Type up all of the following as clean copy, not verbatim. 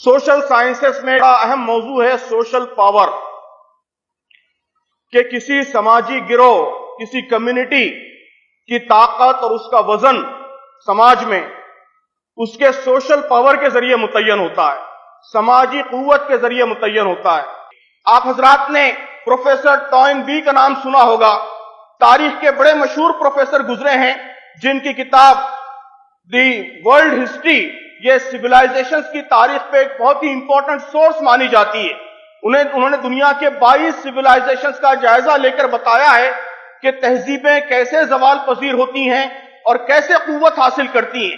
Social sciences میں بڑا اہم موضوع ہے سوشل پاور، کہ کسی سماجی گروہ، کسی کمیونٹی کی طاقت اور اس کا وزن سماج میں اس کے سوشل پاور کے ذریعے متعین ہوتا ہے، سماجی قوت کے ذریعے متعین ہوتا ہے۔ آپ حضرات نے پروفیسر ٹوائن بی کا نام سنا ہوگا، تاریخ کے بڑے مشہور پروفیسر گزرے ہیں جن کی کتاب دی ورلڈ ہسٹری یہ سویلائزیشنز کی تاریخ پہ ایک بہت ہی امپورٹنٹ سورس مانی جاتی ہے۔ انہوں نے دنیا کے 22 سویلائزیشنز کا جائزہ لے کر بتایا ہے کہ تہذیبیں کیسے زوال پذیر ہوتی ہیں اور کیسے قوت حاصل کرتی ہیں۔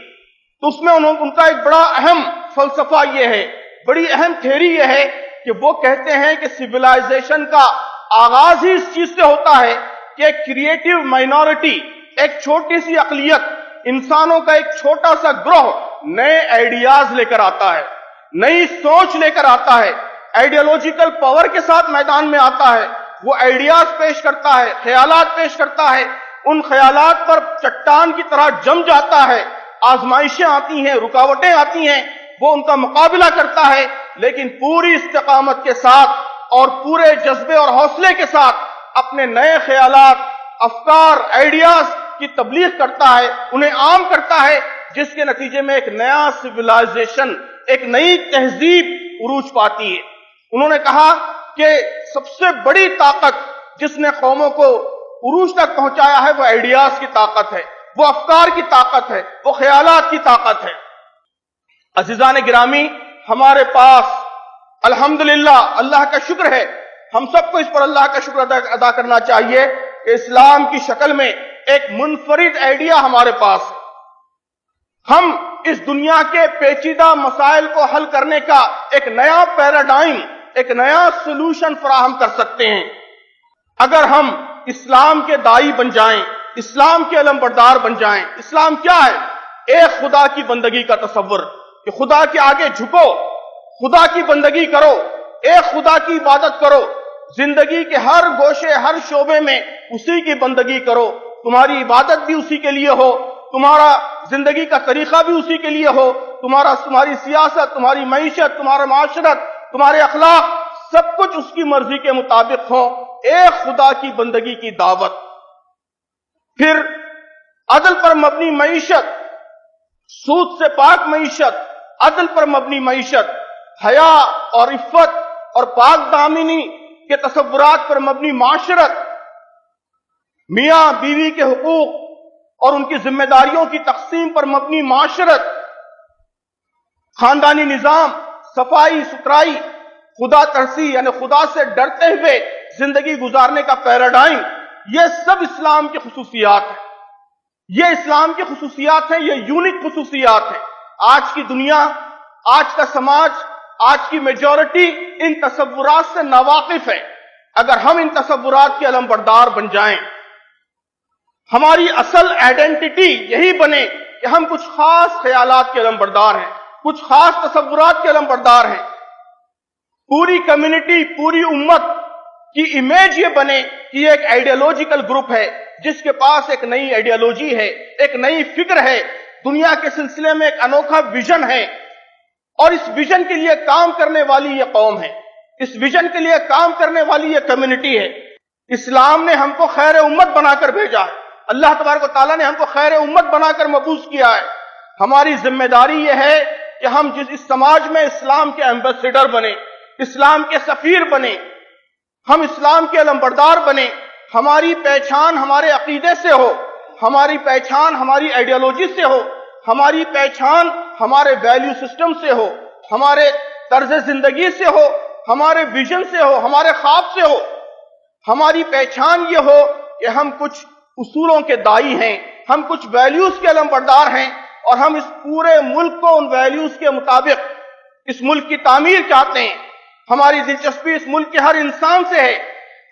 تو اس میں ان کا ایک بڑا اہم فلسفہ یہ ہے، بڑی اہم تھیوری یہ ہے کہ وہ کہتے ہیں کہ سویلائزیشن کا آغاز ہی اس چیز سے ہوتا ہے کہ ایک کریٹیو مائنورٹی، ایک چھوٹی سی اقلیت، انسانوں کا ایک چھوٹا سا گروہ نئے آئیڈیاز لے کر آتا ہے، نئی سوچ لے کر آتا ہے، آئیڈیالوجیکل پاور کے ساتھ میدان میں آتا ہے، وہ آئیڈیاز پیش کرتا ہے، خیالات پیش کرتا ہے، ان خیالات پر چٹان کی طرح جم جاتا ہے، آزمائشیں آتی ہیں، رکاوٹیں آتی ہیں، وہ ان کا مقابلہ کرتا ہے، لیکن پوری استقامت کے ساتھ اور پورے جذبے اور حوصلے کے ساتھ اپنے نئے خیالات، افکار، آئیڈیاز کی تبلیغ کرتا ہے، انہیں عام کرتا ہے، جس کے نتیجے میں ایک نیا سویلائزیشن، ایک نئی تہذیب عروج پاتی ہے۔ انہوں نے کہا کہ سب سے بڑی طاقت جس نے قوموں کو عروج تک پہنچایا ہے وہ آئیڈیاز کی طاقت ہے، وہ افکار کی طاقت ہے، وہ خیالات کی طاقت ہے۔ عزیزان گرامی، ہمارے پاس الحمدللہ اللہ کا شکر ہے، ہم سب کو اس پر اللہ کا شکر ادا کرنا چاہیے کہ اسلام کی شکل میں ایک منفرد آئیڈیا ہمارے پاس ہے۔ ہم اس دنیا کے پیچیدہ مسائل کو حل کرنے کا ایک نیا پیراڈائم، ایک نیا سولوشن فراہم کر سکتے ہیں اگر ہم اسلام کے داعی بن جائیں، اسلام کے علمبردار بن جائیں۔ اسلام کیا ہے؟ ایک خدا کی بندگی کا تصور، کہ خدا کے آگے جھکو، خدا کی بندگی کرو، ایک خدا کی عبادت کرو، زندگی کے ہر گوشے، ہر شعبے میں اسی کی بندگی کرو، تمہاری عبادت بھی اسی کے لیے ہو، تمہارا زندگی کا طریقہ بھی اسی کے لیے ہو، تمہاری سیاست، تمہاری معیشت، تمہارا معاشرت، تمہارے اخلاق، سب کچھ اس کی مرضی کے مطابق ہو، ایک خدا کی بندگی کی دعوت۔ پھر عدل پر مبنی معیشت، سود سے پاک معیشت، عدل پر مبنی معیشت، حیا اور عفت اور پاک دامنی کے تصورات پر مبنی معاشرت، میاں بیوی کے حقوق اور ان کی ذمہ داریوں کی تقسیم پر مبنی معاشرت، خاندانی نظام، صفائی ستھرائی، خدا ترسی یعنی خدا سے ڈرتے ہوئے زندگی گزارنے کا پیراڈائم، یہ سب اسلام کی خصوصیات ہیں، یہ اسلام کی خصوصیات ہیں، یہ یونیک خصوصیات ہیں۔ آج کی دنیا، آج کا سماج، آج کی میجورٹی ان تصورات سے ناواقف ہے۔ اگر ہم ان تصورات کے علمبردار بن جائیں، ہماری اصل آئیڈینٹی یہی بنے کہ ہم کچھ خاص خیالات کے علمبردار ہیں، کچھ خاص تصورات کے علمبردار ہیں، پوری کمیونٹی، پوری امت کی امیج یہ بنے کہ یہ ایک آئیڈیالوجیکل گروپ ہے جس کے پاس ایک نئی آئیڈیالوجی ہے، ایک نئی فکر ہے، دنیا کے سلسلے میں ایک انوکھا ویژن ہے، اور اس ویژن کے لیے کام کرنے والی یہ قوم ہے، اس ویژن کے لیے کام کرنے والی یہ کمیونٹی ہے۔ اسلام نے ہم کو خیر امت بنا کر بھیجا ہے، اللہ تبارک و تعالیٰ نے ہم کو خیر امت بنا کر مبعوث کیا ہے۔ ہماری ذمہ داری یہ ہے کہ ہم اس سماج میں اسلام کے ایمبیسیڈر بنے، اسلام کے سفیر بنے، ہم اسلام کے علمبردار بنے، ہماری پہچان ہمارے عقیدے سے ہو، ہماری پہچان ہماری آئیڈیالوجی سے ہو، ہماری پہچان ہمارے ویلیو سسٹم سے ہو، ہمارے طرز زندگی سے ہو، ہمارے ویژن سے ہو، ہمارے خواب سے ہو۔ ہماری پہچان یہ ہو کہ ہم کچھ اصولوں کے داعی ہیں، ہم کچھ ویلیوز کے علمبردار ہیں، اور ہم اس پورے ملک کو ان ویلیوز کے مطابق اس ملک کی تعمیر چاہتے ہیں۔ ہماری دلچسپی اس ملک کے ہر انسان سے ہے،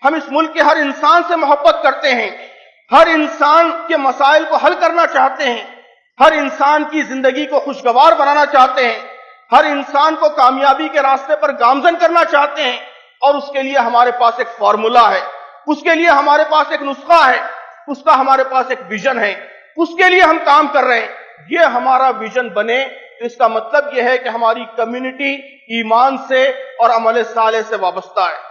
ہم اس ملک کے ہر انسان سے محبت کرتے ہیں، ہر انسان کے مسائل کو حل کرنا چاہتے ہیں، ہر انسان کی زندگی کو خوشگوار بنانا چاہتے ہیں، ہر انسان کو کامیابی کے راستے پر گامزن کرنا چاہتے ہیں، اور اس کے لیے ہمارے پاس ایک فارمولا ہے، اس کے لیے ہمارے پاس ایک نسخہ ہے، اس کا ہمارے پاس ایک ویژن ہے، اس کے لیے ہم کام کر رہے ہیں۔ یہ ہمارا ویژن بنے، تو اس کا مطلب یہ ہے کہ ہماری کمیونٹی ایمان سے اور عمل صالح سے وابستہ ہے.